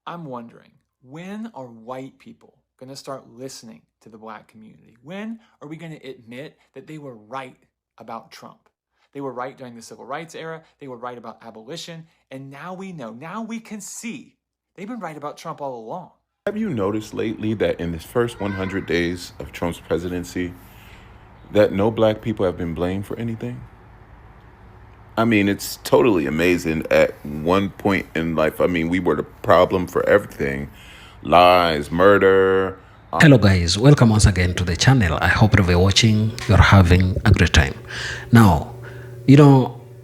I'm wondering, when are white people going to start listening to the black community? When are we going to admit that they were right about Trump? They were right during the civil rights era. They were right about abolition. And now we know, now we can see they've been right about Trump all along. Have you noticed lately that in this first 100 days of Trump's presidency, that no black people have been blamed for anything? I mean, it's totally amazing. At one point in life, I mean, we were the problem for everything: lies, murder. Hello guys, welcome once again to the channel. I hope if you're watching, you're having a great time. Now,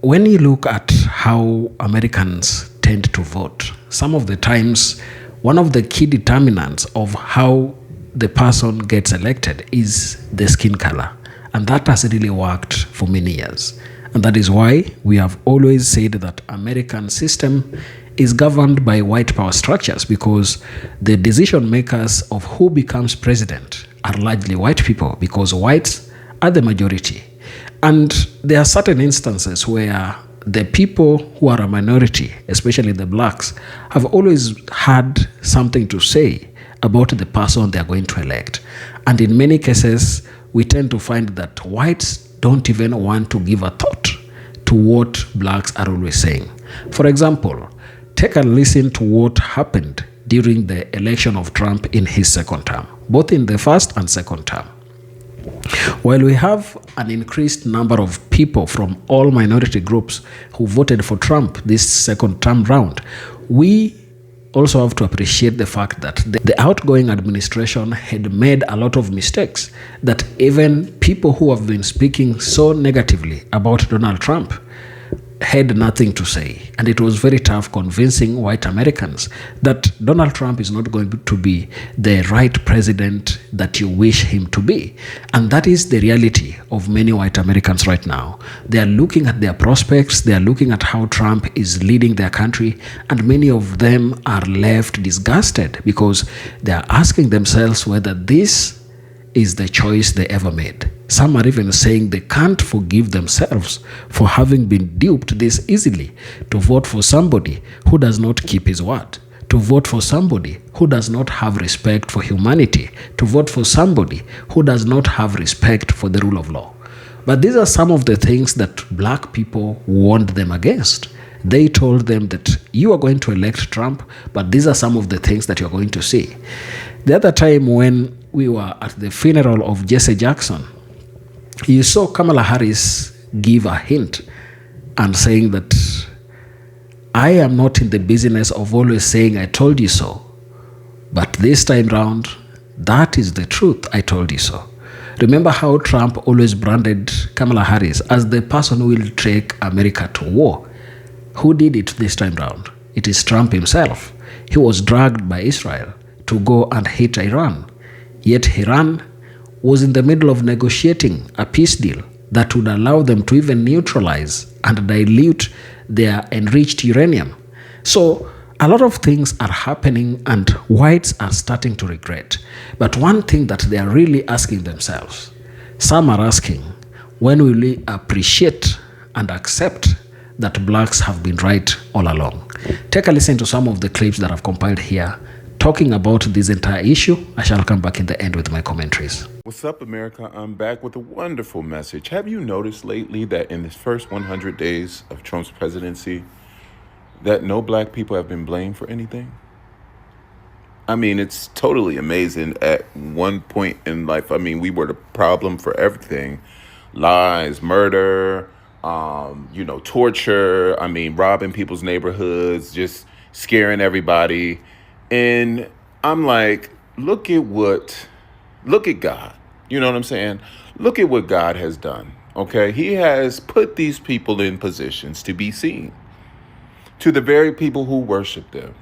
when you look at how Americans tend to vote, some of the times, one of the key determinants of how the person gets elected is the skin color. And that has really worked for many years. And that is why we have always said that American system is governed by white power structures, because the decision makers of who becomes president are largely white people, because whites are the majority. And there are certain instances where the people who are a minority, especially the blacks, have always had something to say about the person they are going to elect. And in many cases, we tend to find that whites don't even want to give a thought to what blacks are always saying. For example, take a listen to what happened during the election of Trump in his second term, both in the first and second term. While we have an increased number of people from all minority groups who voted for Trump this second term round, we also have to appreciate the fact that the outgoing administration had made a lot of mistakes that even people who have been speaking so negatively about Donald Trump had nothing to say. And it was very tough convincing white Americans that Donald Trump is not going to be the right president that you wish him to be. And that is the reality of many white Americans right now. They are looking at their prospects, they are looking at how Trump is leading their country, and many of them are left disgusted because they are asking themselves whether this is the choice they ever made. Some are even saying they can't forgive themselves for having been duped this easily to vote for somebody who does not keep his word, to vote for somebody who does not have respect for humanity, to vote for somebody who does not have respect for the rule of law. But these are some of the things that black people warned them against. They told them that you are going to elect Trump, but these are some of the things that you're going to see. The other time when we were at the funeral of Jesse Jackson, you saw Kamala Harris give a hint and saying that I am not in the business of always saying I told you so, but this time round, that is the truth, I told you so. Remember how Trump always branded Kamala Harris as the person who will take America to war. Who did it this time round? It is Trump himself. He was dragged by Israel to go and hit Iran. Yet Iran was in the middle of negotiating a peace deal that would allow them to even neutralize and dilute their enriched uranium. So a lot of things are happening and whites are starting to regret. But one thing that they are really asking themselves, some are asking, when will we appreciate and accept that blacks have been right all along? Take a listen to some of the clips that I've compiled here talking about this entire issue. I shall come back in the end with my commentaries. What's up, America? I'm back with a wonderful message. Have you noticed lately that in this first 100 days of Trump's presidency, that no black people have been blamed for anything? I mean, it's totally amazing. At one point in life, I mean, we were the problem for everything: lies, murder, torture. I mean, robbing people's neighborhoods, just scaring everybody. And I'm like, look at God. You know what I'm saying? Look at what God has done. Okay. He has put these people in positions to be seen, to the very people who worship them.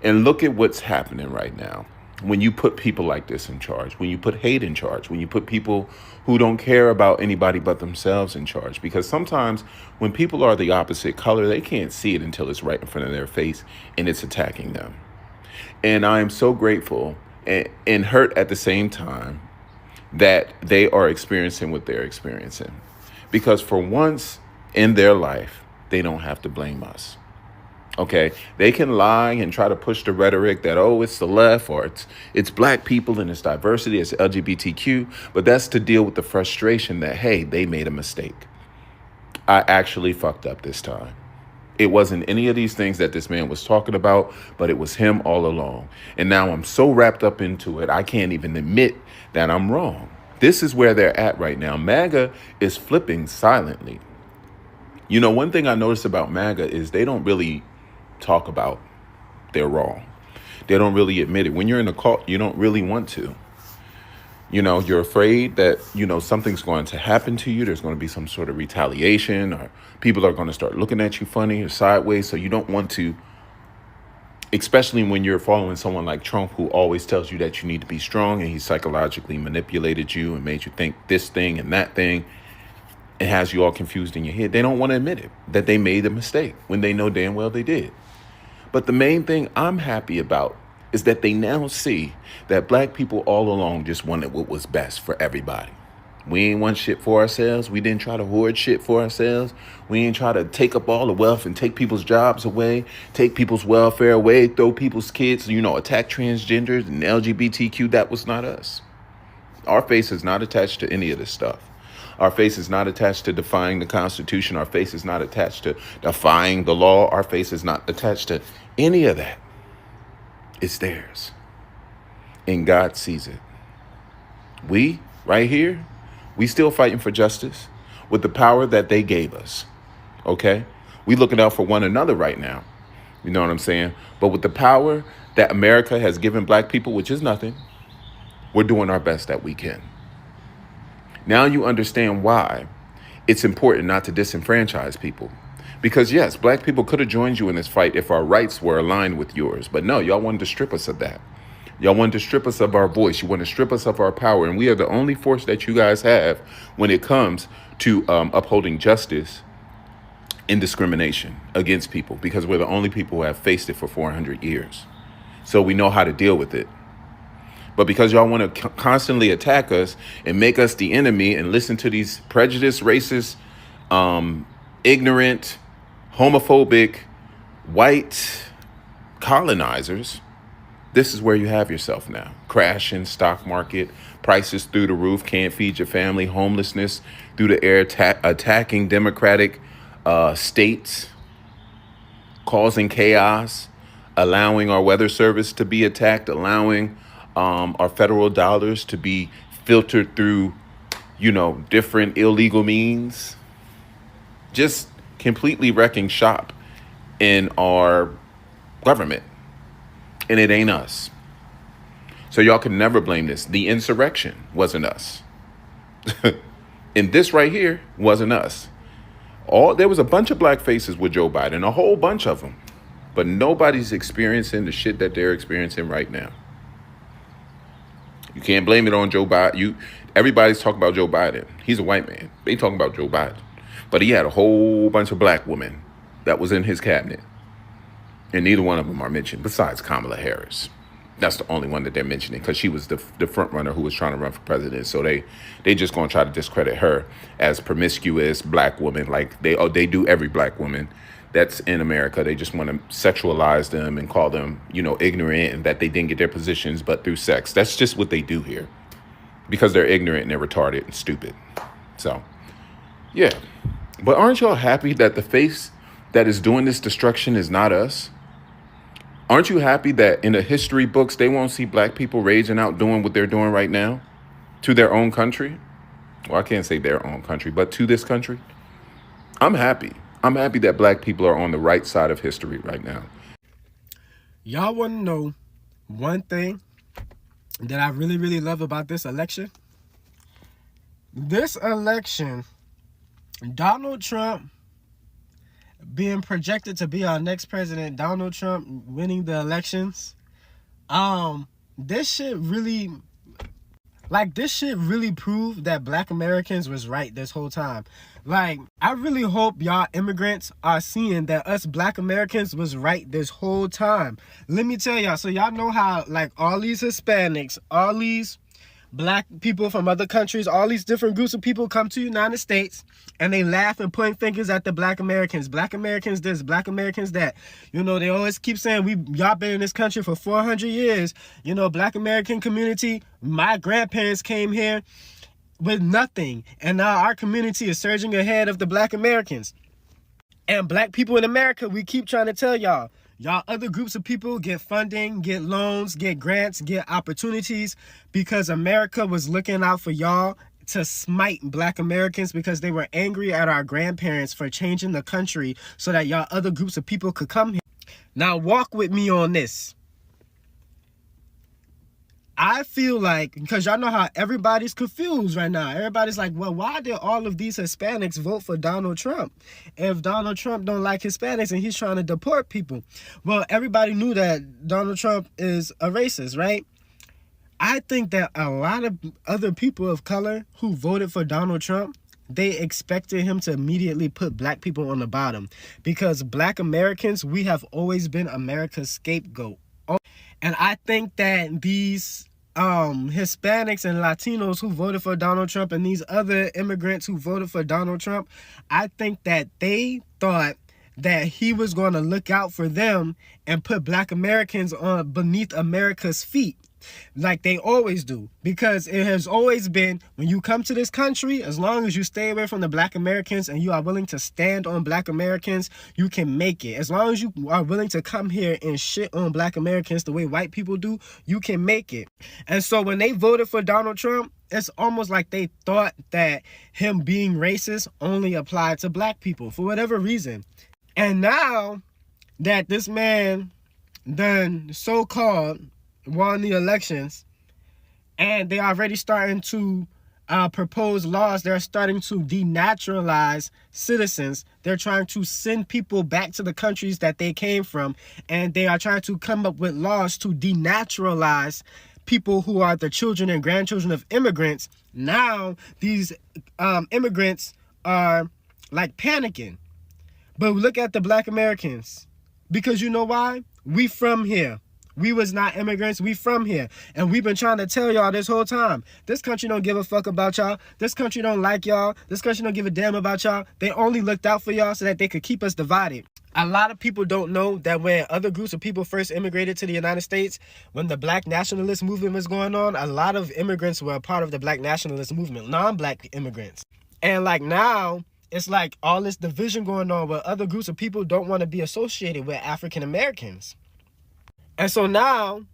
And look at what's happening right now. When you put people like this in charge, when you put hate in charge, when you put people who don't care about anybody but themselves in charge, because sometimes when people are the opposite color, they can't see it until it's right in front of their face and it's attacking them. And I am so grateful and hurt at the same time that they are experiencing what they're experiencing. Because for once in their life, they don't have to blame us. Okay, they can lie and try to push the rhetoric that, oh, it's the left, or it's black people and it's diversity, it's LGBTQ, but that's to deal with the frustration that, hey, they made a mistake. I actually fucked up this time. It wasn't any of these things that this man was talking about, but it was him all along. And now I'm so wrapped up into it, I can't even admit that I'm wrong. This is where they're at right now. MAGA is flipping silently. You know, one thing I noticed about MAGA is they don't really talk about they're wrong. They don't really admit it. When you're in a cult, you don't really want to. You know, you're afraid that, you know, something's going to happen to you. There's going to be some sort of retaliation, or people are going to start looking at you funny or sideways. So you don't want to, especially when you're following someone like Trump, who always tells you that you need to be strong, and he psychologically manipulated you and made you think this thing and that thing. It has you all confused in your head. They don't want to admit it, that they made a mistake when they know damn well they did. But the main thing I'm happy about is that they now see that black people all along just wanted what was best for everybody. We ain't want shit for ourselves. We didn't try to hoard shit for ourselves. We ain't try to take up all the wealth and take people's jobs away, take people's welfare away, throw people's kids, you know, attack transgenders and LGBTQ. That was not us. Our face is not attached to any of this stuff. Our face is not attached to defying the Constitution. Our face is not attached to defying the law. Our face is not attached to any of that. It's theirs. And God sees it. We, right here, we still fighting for justice with the power that they gave us. Okay? We looking out for one another right now. You know what I'm saying? But with the power that America has given black people, which is nothing, we're doing our best that we can. Now you understand why it's important not to disenfranchise people. Because yes, black people could have joined you in this fight if our rights were aligned with yours. But no, y'all wanted to strip us of that. Y'all wanted to strip us of our voice. You want to strip us of our power. And we are the only force that you guys have when it comes to upholding justice and discrimination against people. Because we're the only people who have faced it for 400 years. So we know how to deal with it. But because y'all want to constantly attack us and make us the enemy and listen to these prejudiced, racist, ignorant, homophobic, white colonizers, this is where you have yourself now. Crashing stock market, prices through the roof, can't feed your family, homelessness through the air, attacking democratic states, causing chaos, allowing our weather service to be attacked, allowing our federal dollars to be filtered through, you know, different illegal means, just completely wrecking shop in our government. And it ain't us. So y'all can never blame this. The insurrection wasn't us. And this right here wasn't us. There was a bunch of black faces with Joe Biden, a whole bunch of them. But nobody's experiencing the shit that they're experiencing right now. You can't blame it on Joe Biden. Everybody's talking about Joe Biden. He's a white man. They talking about Joe Biden. But he had a whole bunch of black women that was in his cabinet. And neither one of them are mentioned, besides Kamala Harris. That's the only one that they're mentioning, because she was the front runner who was trying to run for president. So they just going to try to discredit her as promiscuous black woman, like they do every black woman that's in America. They just want to sexualize them and call them, you know, ignorant, and that they didn't get their positions but through sex. That's just what they do here, because they're ignorant and they're retarded and stupid. So, yeah. But aren't y'all happy that the face that is doing this destruction is not us? Aren't you happy that in the history books, they won't see black people raging out doing what they're doing right now to their own country? Well, I can't say their own country, but to this country. I'm happy. I'm happy that black people are on the right side of history right now. Y'all want to know one thing that I really, really love about this election? This election, Donald Trump being projected to be our next president, Donald Trump winning the elections, this shit really proved that black Americans was right this whole time. Like, I really hope y'all immigrants are seeing that us black Americans was right this whole time. Let me tell y'all, so y'all know how, like, all these Hispanics, all these black people from other countries, all these different groups of people come to the United States and they laugh and point fingers at the black Americans. Black Americans this, black Americans that. You know, they always keep saying, y'all been in this country for 400 years. You know, black American community, my grandparents came here with nothing. And now our community is surging ahead of the black Americans. And black people in America, we keep trying to tell y'all other groups of people get funding, get loans, get grants, get opportunities because America was looking out for y'all to smite black Americans because they were angry at our grandparents for changing the country so that y'all other groups of people could come here. Now walk with me on this. I feel like, because y'all know how everybody's confused right now. Everybody's like, well, why did all of these Hispanics vote for Donald Trump? If Donald Trump don't like Hispanics and he's trying to deport people. Well, everybody knew that Donald Trump is a racist, right? I think that a lot of other people of color who voted for Donald Trump, they expected him to immediately put black people on the bottom. Because black Americans, we have always been America's scapegoat. And I think that these Hispanics and Latinos who voted for Donald Trump and these other immigrants who voted for Donald Trump, I think that they thought that he was going to look out for them and put black Americans on beneath America's feet. Like they always do, because it has always been, when you come to this country, as long as you stay away from the black Americans and you are willing to stand on black Americans, you can make it. As long as you are willing to come here and shit on black Americans the way white people do, you can make it. And so when they voted for Donald Trump, it's almost like they thought that him being racist only applied to black people for whatever reason. And now that this man done so-called won the elections, and they already starting to propose laws. They're starting to denaturalize citizens. They're trying to send people back to the countries that they came from, and they are trying to come up with laws to denaturalize people who are the children and grandchildren of immigrants. Now these immigrants are like panicking. But look at the black Americans, because you know why? We from here. We was not immigrants. We from here. And we've been trying to tell y'all this whole time. This country don't give a fuck about y'all. This country don't like y'all. This country don't give a damn about y'all. They only looked out for y'all so that they could keep us divided. A lot of people don't know that when other groups of people first immigrated to the United States, when the black nationalist movement was going on, a lot of immigrants were a part of the black nationalist movement, non-black immigrants. And like now, it's like all this division going on where other groups of people don't want to be associated with African Americans. And so now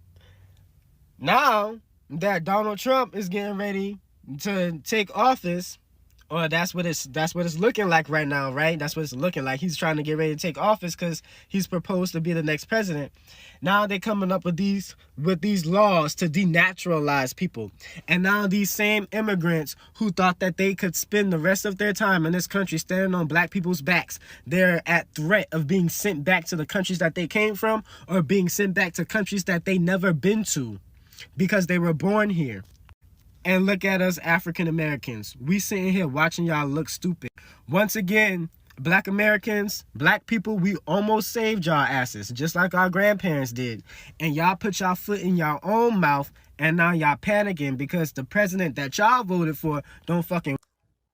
that Donald Trump is getting ready to take office, or that's what it's looking like right now, right? That's what it's looking like. He's trying to get ready to take office because he's proposed to be the next president. Now they're coming up with these laws to denaturalize people. And now these same immigrants who thought that they could spend the rest of their time in this country standing on black people's backs, they're at threat of being sent back to the countries that they came from, or being sent back to countries that they never been to because they were born here. And look at us African Americans. We sitting here watching y'all look stupid. Once again, black Americans, black people, we almost saved y'all asses, just like our grandparents did. And y'all put y'all foot in y'all own mouth, and now y'all panicking because the president that y'all voted for don't fucking...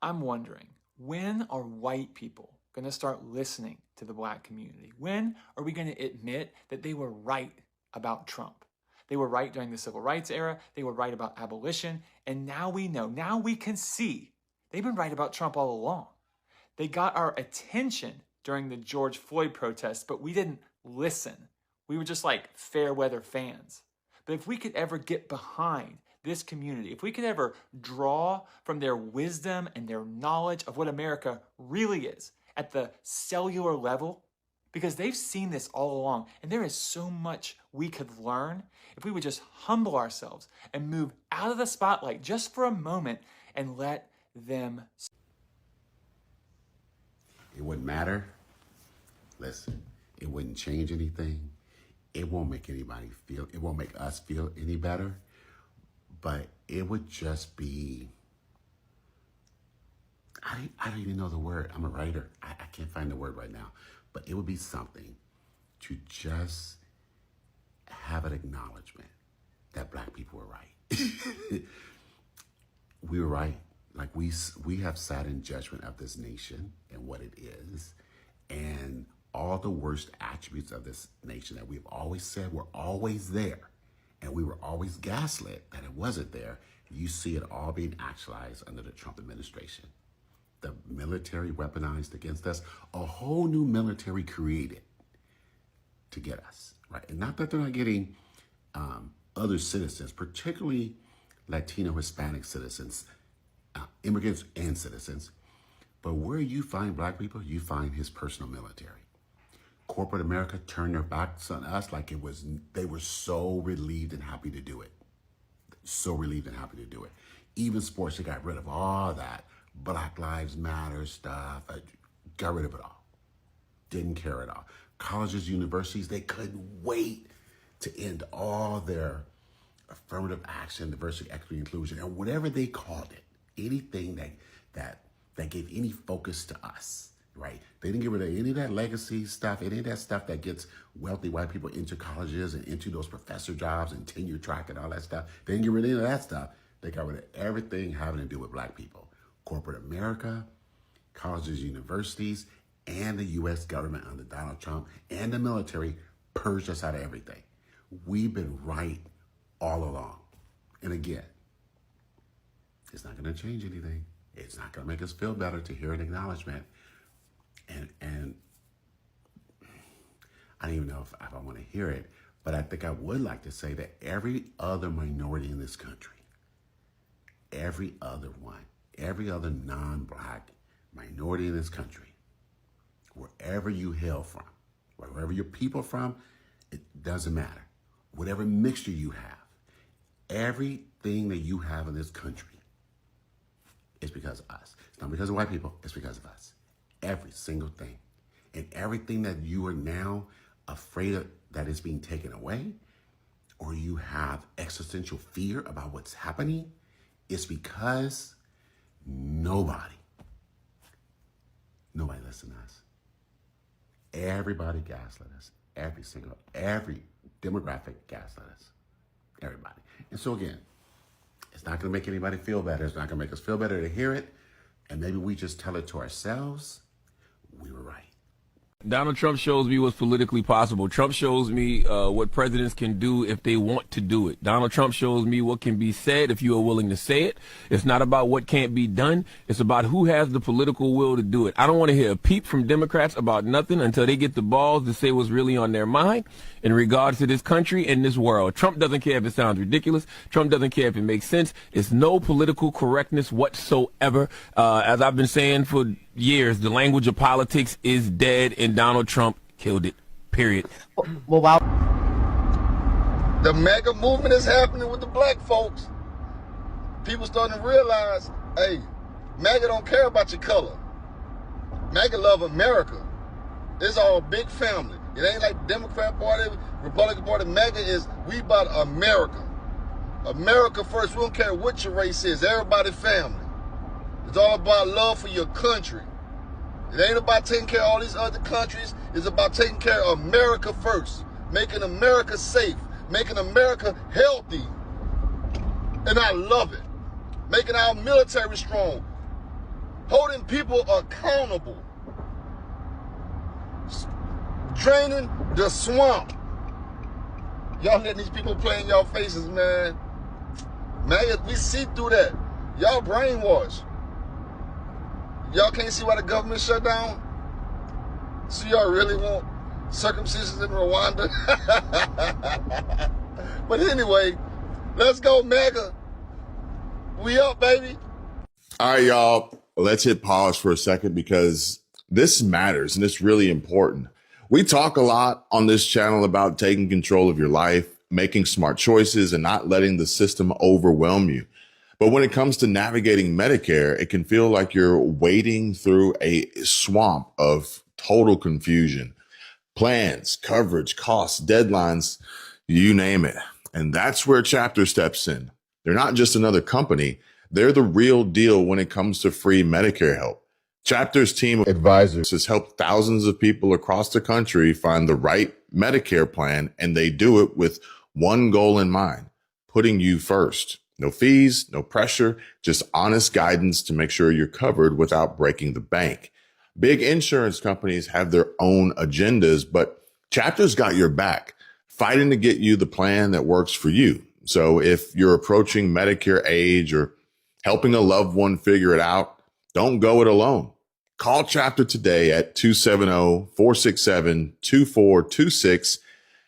I'm wondering, when are white people going to start listening to the black community? When are we going to admit that they were right about Trump? They were right during the civil rights era. They were right about abolition. And now we know, now we can see they've been right about Trump all along. They got our attention during the George Floyd protests, but we didn't listen. We were just like fair weather fans. But if we could ever get behind this community, if we could ever draw from their wisdom and their knowledge of what America really is at the cellular level, because they've seen this all along, and there is so much we could learn if we would just humble ourselves and move out of the spotlight just for a moment and let them. It wouldn't matter. Listen, it wouldn't change anything. It won't make it won't make us feel any better, but it would just be, I don't even know the word. I'm a writer. I can't find the word right now. But it would be something to just have an acknowledgement that black people were right. we were right. Like we have sat in judgment of this nation and what it is, and all the worst attributes of this nation that we've always said were always there, and we were always gaslit that it wasn't there. You see it all being actualized under the Trump administration. The military weaponized against us, a whole new military created to get us, right? And not that they're not getting other citizens, particularly Latino, Hispanic citizens, immigrants and citizens. But where you find black people, you find his personal military. Corporate America turned their backs on us like they were so relieved and happy to do it. So relieved and happy to do it. Even sports, they got rid of all that Black Lives Matter stuff. Got rid of it all. Didn't care at all. Colleges, universities, they couldn't wait to end all their affirmative action, diversity, equity, inclusion, and whatever they called it. Anything that gave any focus to us, right? They didn't get rid of any of that legacy stuff, any of that stuff that gets wealthy white people into colleges and into those professor jobs and tenure track and all that stuff. They didn't get rid of any of that stuff. They got rid of everything having to do with black people. Corporate America, colleges, universities, and the U.S. government under Donald Trump and the military purged us out of everything. We've been right all along. And again, it's not going to change anything. It's not going to make us feel better to hear an acknowledgement. And I don't even know if I want to hear it, but I think I would like to say that every other minority in this country, every other one, every other non-black minority in this country, wherever you hail from, wherever your people from, it doesn't matter. Whatever mixture you have, everything that you have in this country is because of us. It's not because of white people, it's because of us. Every single thing. And everything that you are now afraid of that is being taken away, or you have existential fear about what's happening, it's because nobody listened to us. Everybody gaslit us. Every demographic gaslit us. Everybody. And so again, it's not going to make anybody feel better. It's not going to make us feel better to hear it. And maybe we just tell it to ourselves. We were right. Donald Trump shows me what's politically possible. Trump shows me what presidents can do if they want to do it. Donald Trump shows me what can be said if you are willing to say it. It's not about what can't be done. It's about who has the political will to do it. I don't want to hear a peep from Democrats about nothing until they get the balls to say what's really on their mind in regards to this country and this world. Trump doesn't care if it sounds ridiculous. Trump doesn't care if it makes sense. It's no political correctness whatsoever. As I've been saying for years, the language of politics is dead, and Donald Trump killed it. Period. Well, wow. The mega movement is happening with the black folks. People starting to realize, hey, MAGA don't care about your color. MAGA love America. It's all big family. It ain't like Democrat Party, Republican Party. MAGA is, we about America. America first. We don't care what your race is. Everybody family. It's all about love for your country. It ain't about taking care of all these other countries. It's about taking care of America first. Making America safe. Making America healthy. And I love it. Making our military strong. Holding people accountable. Draining the swamp. Y'all letting these people play in y'all faces, man. Man, we see through that. Y'all brainwashed. Y'all can't see why the government shut down? So y'all really want circumcisions in Rwanda? But anyway, let's go, MAGA. We up, baby. All right, y'all, let's hit pause for a second because this matters and it's really important. We talk a lot on this channel about taking control of your life, making smart choices, and not letting the system overwhelm you. But when it comes to navigating Medicare, it can feel like you're wading through a swamp of total confusion. Plans, coverage, costs, deadlines, you name it. And that's where Chapter steps in. They're not just another company. They're the real deal when it comes to free Medicare help. Chapter's team of advisors has helped thousands of people across the country find the right Medicare plan, and they do it with one goal in mind: putting you first. No fees, no pressure, just honest guidance to make sure you're covered without breaking the bank. Big insurance companies have their own agendas, but Chapter's got your back, fighting to get you the plan that works for you. So if you're approaching Medicare age or helping a loved one figure it out, don't go it alone. Call Chapter today at 270-467-2426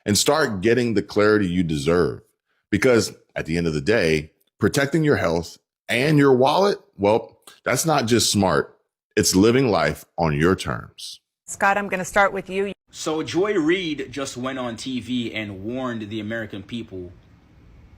and start getting the clarity you deserve. Because at the end of the day, protecting your health and your wallet, well, that's not just smart. It's living life on your terms. Scott, I'm going to start with you. So Joy Reid just went on TV and warned the American people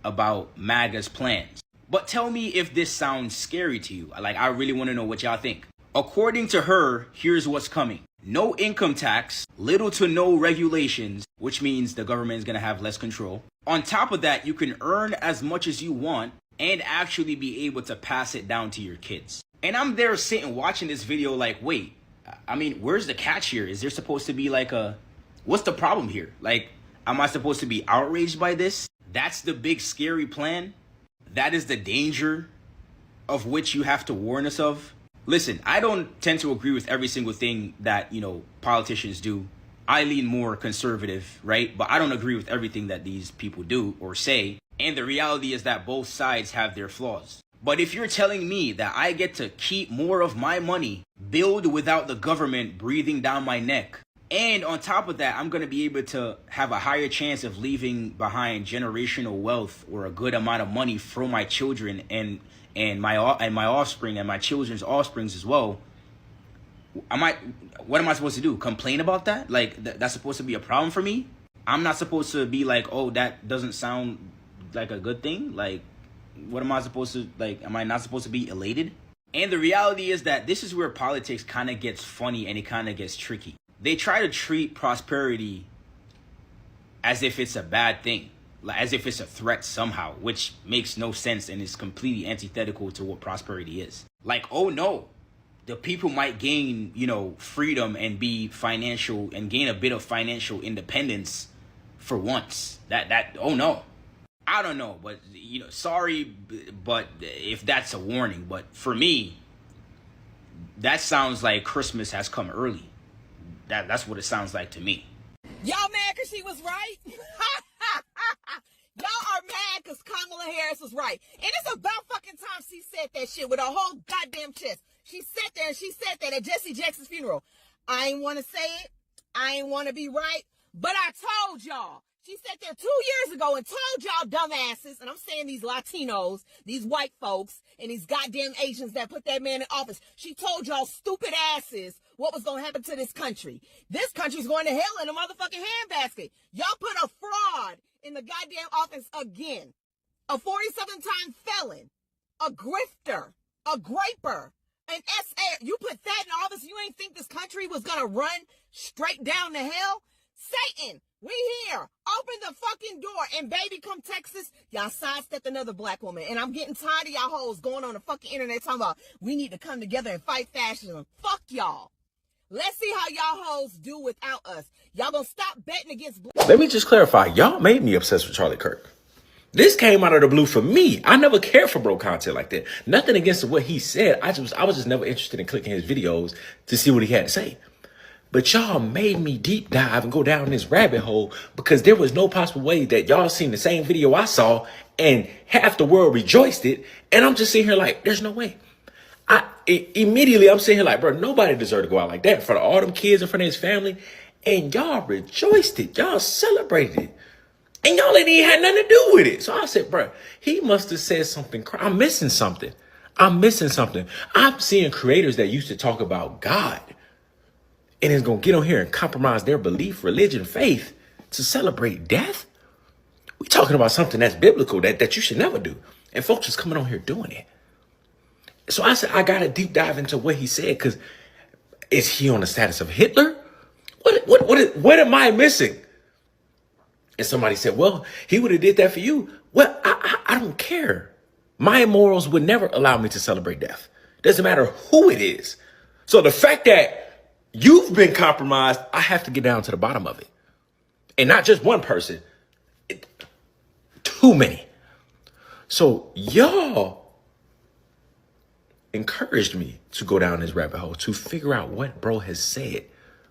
about MAGA's plans. But tell me if this sounds scary to you. Like, I really want to know what y'all think. According to her, here's what's coming. No income tax, little to no regulations, which means the government is going to have less control. On top of that, you can earn as much as you want and actually be able to pass it down to your kids. And I'm there sitting watching this video like, wait, I mean, where's the catch here? Is there supposed to be like what's the problem here? Like, am I supposed to be outraged by this? That's the big scary plan? That is the danger of which you have to warn us of? Listen, I don't tend to agree with every single thing that, politicians do. I lean more conservative, right? But I don't agree with everything that these people do or say. And the reality is that both sides have their flaws. But if you're telling me that I get to keep more of my money, build without the government breathing down my neck, and on top of that, I'm going to be able to have a higher chance of leaving behind generational wealth or a good amount of money for my children and my offspring and my children's offsprings as well, what am I supposed to do? Complain about that? Like, that's supposed to be a problem for me? I'm not supposed to be like, oh, that doesn't sound like a good thing? Like, what am I supposed to, like, am I not supposed to be elated? And the reality is that this is where politics kind of gets funny and it kind of gets tricky. They try to treat prosperity as if it's a bad thing, as if it's a threat somehow, which makes no sense and is completely antithetical to what prosperity is. Like, oh no, the people might gain, freedom and be financial and gain a bit of financial independence for once. Oh no. I don't know, but sorry, but if that's a warning, but for me, that sounds like Christmas has come early. That's what it sounds like to me. Y'all mad because she was right? Y'all are mad because Kamala Harris was right. And it's about fucking time she said that shit with her whole goddamn chest. She sat there and she said that at Jesse Jackson's funeral. I ain't want to say it. I ain't want to be right. But I told y'all. She sat there 2 years ago and told y'all dumbasses, and I'm saying these Latinos, these white folks, and these goddamn Asians that put that man in office. She told y'all stupid asses what was going to happen to this country. This country's going to hell in a motherfucking handbasket. Y'all put a fraud in the goddamn office again. A 47-time felon, a grifter, a graper, an SA. You put that in office, you ain't think this country was going to run straight down to hell? Satan, we here. Open the fucking door. And baby, come Texas, y'all sidestepped another black woman. And I'm getting tired of y'all hoes going on the fucking internet talking about we need to come together and fight fascism. Fuck y'all. Let's see how y'all hoes do without us. Y'all gonna stop betting against black. Let me just clarify. Y'all made me obsessed with Charlie Kirk. This came out of the blue for me. I never cared for bro content like that. Nothing against what he said. I was just never interested in clicking his videos to see what he had to say. But y'all made me deep dive and go down this rabbit hole because there was no possible way that y'all seen the same video I saw and half the world rejoiced it. And I'm just sitting here like, there's no way. Immediately I'm sitting here like, bro, nobody deserved to go out like that in front of all them kids, in front of his family. And y'all rejoiced it. Y'all celebrated it. And y'all ain't even had nothing to do with it. So I said, bro, he must have said something. I'm missing something. I'm seeing creators that used to talk about God and is going to get on here and compromise their belief, religion, faith to celebrate death. We're talking about something that's biblical that you should never do. And folks is coming on here doing it. So I said, I got to deep dive into what he said, because is he on the status of Hitler? What am I missing? And somebody said, well, he would have did that for you. Well, I don't care. My morals would never allow me to celebrate death. Doesn't matter who it is. So the fact that you've been compromised, I have to get down to the bottom of it. And not just one person, too many. So y'all encouraged me to go down this rabbit hole to figure out what bro has said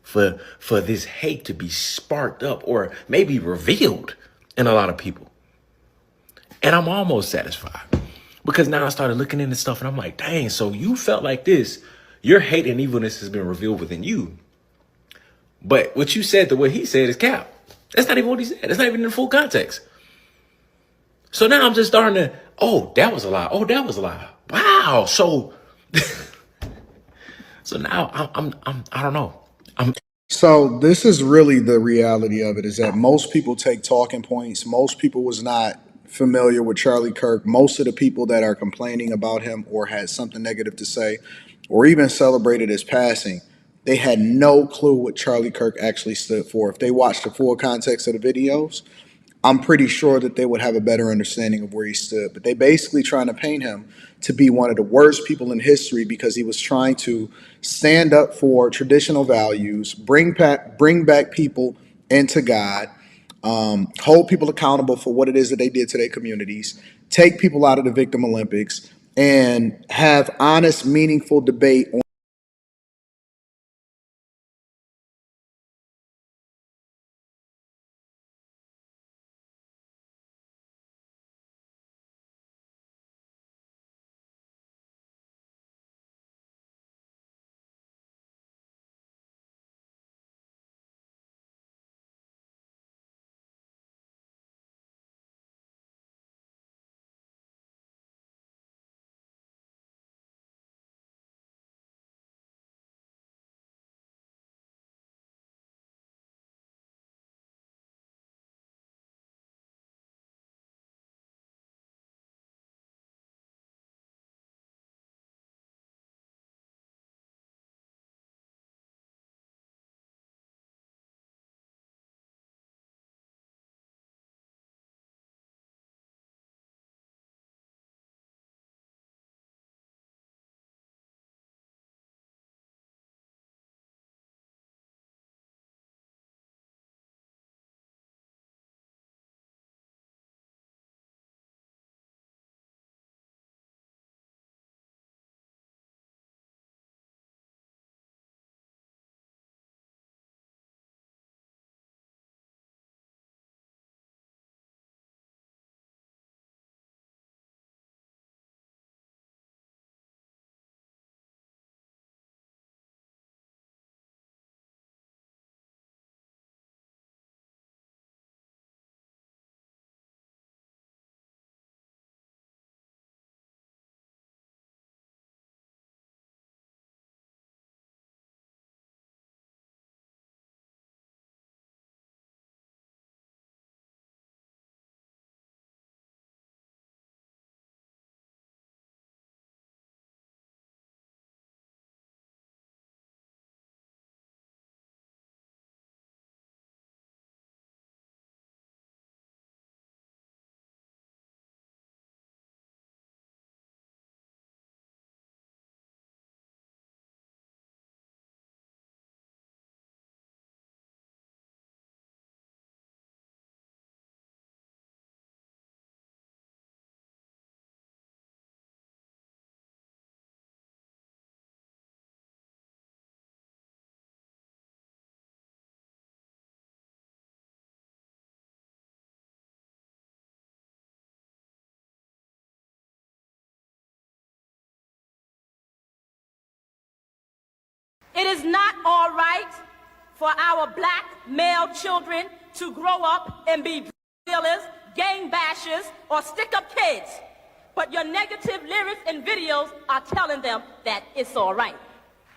for this hate to be sparked up or maybe revealed in a lot of people. And I'm almost satisfied because now I started looking into stuff and I'm like, dang, so you felt like this. Your hate and evilness has been revealed within you. But what you said to what he said is cap. That's not even what he said. That's not even in the full context. So now I'm just starting to, oh, that was a lie. Oh, that was a lie. Wow. So, so now I don't know. So this is really the reality of it, is that most people take talking points. Most people was not familiar with Charlie Kirk. Most of the people that are complaining about him or had something negative to say or even celebrated his passing, they had no clue what Charlie Kirk actually stood for. If they watched the full context of the videos, I'm pretty sure that they would have a better understanding of where he stood. But they basically trying to paint him to be one of the worst people in history because he was trying to stand up for traditional values, bring back people into God, hold people accountable for what it is that they did to their communities, take people out of the Victim Olympics, and have honest, meaningful debate on It is not all right for our black male children to grow up and be dealers, gang bashers, or stick-up kids. But your negative lyrics and videos are telling them that it's all right.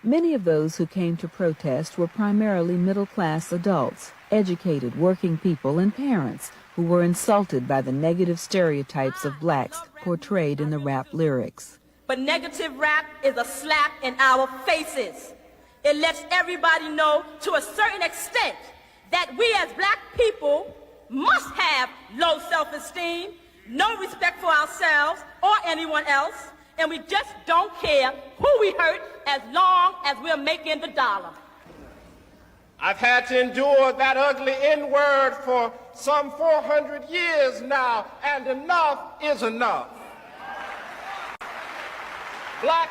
Many of those who came to protest were primarily middle-class adults, educated working people, and parents who were insulted by the negative stereotypes of blacks portrayed in the rap lyrics. But negative rap is a slap in our faces. It lets everybody know to a certain extent that we as black people must have low self-esteem, no respect for ourselves or anyone else, and we just don't care who we hurt as long as we're making the dollar. I've had to endure that ugly N-word for some 400 years now, and enough is enough. Black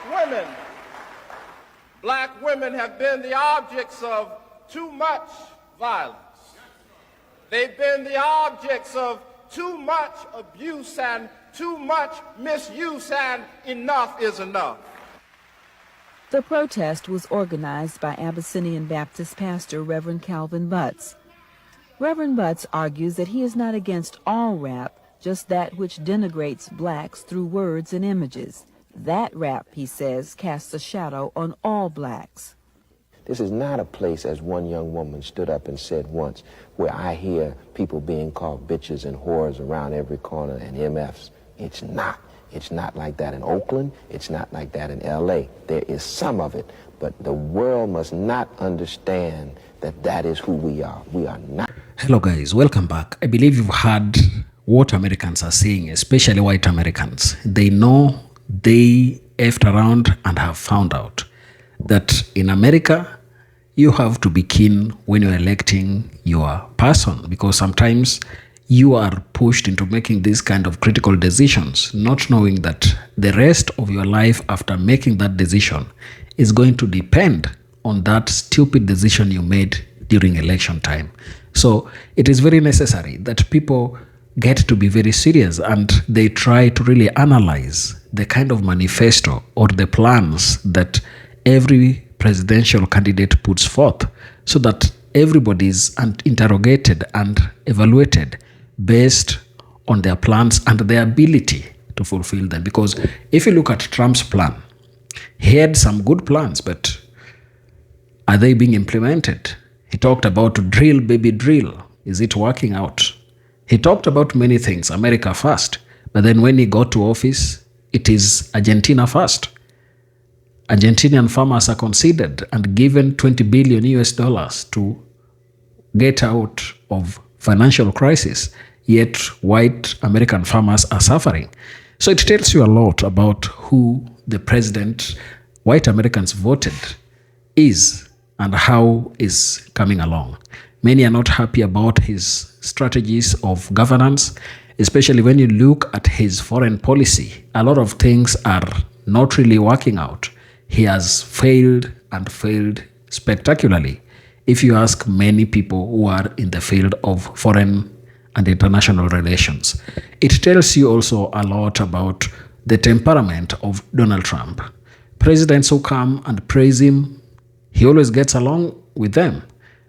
women have been the objects of too much violence. They've been the objects of too much abuse and too much misuse, and enough is enough. The protest was organized by Abyssinian Baptist pastor Reverend Calvin Butts. Reverend Butts argues that he is not against all rap, just that which denigrates blacks through words and images. That rap, he says, casts a shadow on all blacks. This is not a place, as one young woman stood up and said once, where I hear people being called bitches and whores around every corner and MFs. It's not. It's not like that in Oakland. It's not like that in LA. There is some of it, but the world must not understand that that is who we are. We are not. Hello guys, welcome back. I believe you've heard what Americans are saying, especially white Americans. They know they effed around and have found out that in America, you have to be keen when you're electing your person, because sometimes you are pushed into making these kind of critical decisions, not knowing that the rest of your life after making that decision is going to depend on that stupid decision you made during election time. So it is very necessary that people get to be very serious and they try to really analyze the kind of manifesto or the plans that every presidential candidate puts forth, so that everybody is interrogated and evaluated based on their plans and their ability to fulfill them. Because if you look at Trump's plan, he had some good plans, but are they being implemented? He talked about drill, baby, drill. Is it working out? He talked about many things, America first, but then when he got to office, it is Argentina first. Argentinian farmers are considered and given $20 billion US to get out of financial crisis, yet white American farmers are suffering. So it tells you a lot about who the president white Americans voted is and how is coming along. Many are not happy about his strategies of governance, especially when you look at his foreign policy. A lot of things are not really working out. He has failed and failed spectacularly, if you ask many people who are in the field of foreign and international relations. It tells you also a lot about the temperament of Donald Trump. Presidents who come and praise him, he always gets along with them.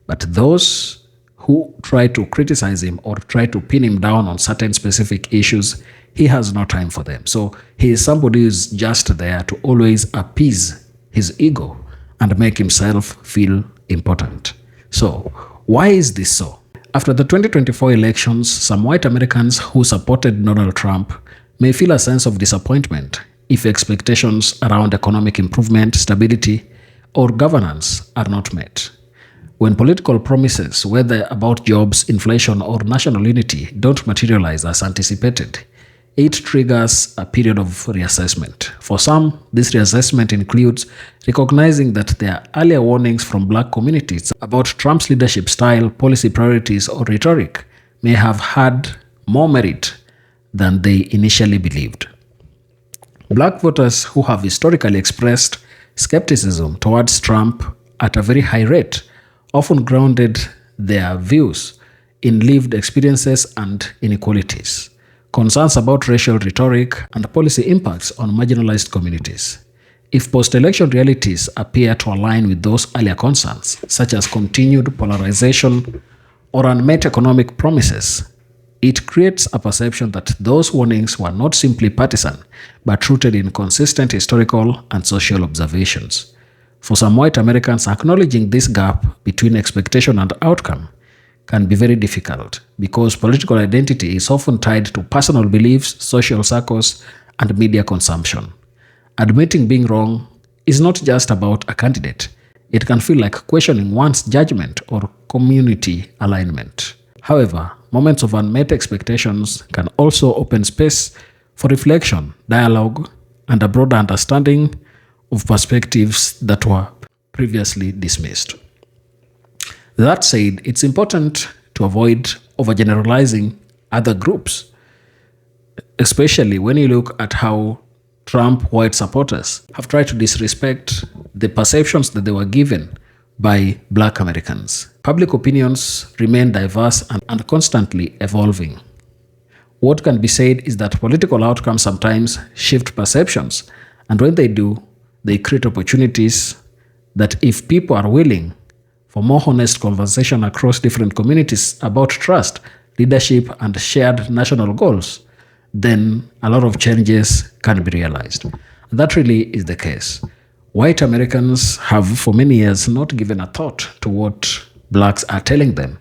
But those who try to criticize him or try to pin him down on certain specific issues, he has no time for them. So he is somebody who is just there to always appease his ego and make himself feel important. So why is this so? After the 2024 elections, some white Americans who supported Donald Trump may feel a sense of disappointment if expectations around economic improvement, stability, or governance are not met. When political promises, whether about jobs, inflation, or national unity, don't materialize as anticipated, it triggers a period of reassessment. For some, this reassessment includes recognizing that there are earlier warnings from black communities about Trump's leadership style, policy priorities, or rhetoric may have had more merit than they initially believed. Black voters who have historically expressed skepticism towards Trump at a very high rate often grounded their views in lived experiences and inequalities, concerns about racial rhetoric, and policy impacts on marginalized communities. If post-election realities appear to align with those earlier concerns, such as continued polarization or unmet economic promises, it creates a perception that those warnings were not simply partisan, but rooted in consistent historical and social observations. For some white Americans, acknowledging this gap between expectation and outcome can be very difficult, because political identity is often tied to personal beliefs, social circles, and media consumption. Admitting being wrong is not just about a candidate. It can feel like questioning one's judgment or community alignment. However, moments of unmet expectations can also open space for reflection, dialogue, and a broader understanding of perspectives that were previously dismissed. That said, it's important to avoid overgeneralizing other groups, especially when you look at how Trump white supporters have tried to disrespect the perceptions that they were given by black Americans. Public opinions remain diverse and constantly evolving. What can be said is that political outcomes sometimes shift perceptions, and when they do, they create opportunities that, if people are willing for more honest conversation across different communities about trust, leadership, and shared national goals, then a lot of changes can be realized. That really is the case. White Americans have for many years not given a thought to what blacks are telling them.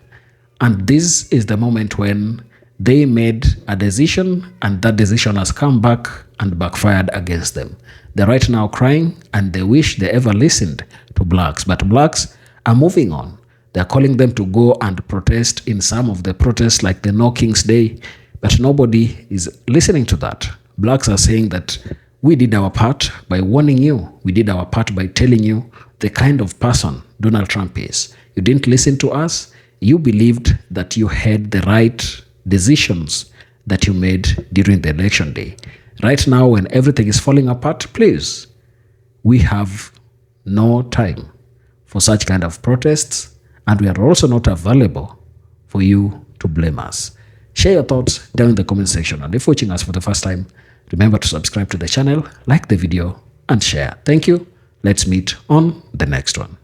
And this is the moment when they made a decision, and that decision has come back and backfired against them. They're right now crying, and they wish they ever listened to blacks. But blacks are moving on. They're calling them to go and protest in some of the protests like the No King's Day, but nobody is listening to that. Blacks are saying that we did our part by warning you. We did our part by telling you the kind of person Donald Trump is. You didn't listen to us. You believed that you had the right decisions that you made during the election day. Right now, when everything is falling apart, please, we have no time for such kind of protests, and we are also not available for you to blame us. Share your thoughts down in the comment section, and if watching us for the first time, remember to subscribe to the channel, like the video, and share. Thank you. Let's meet on the next one.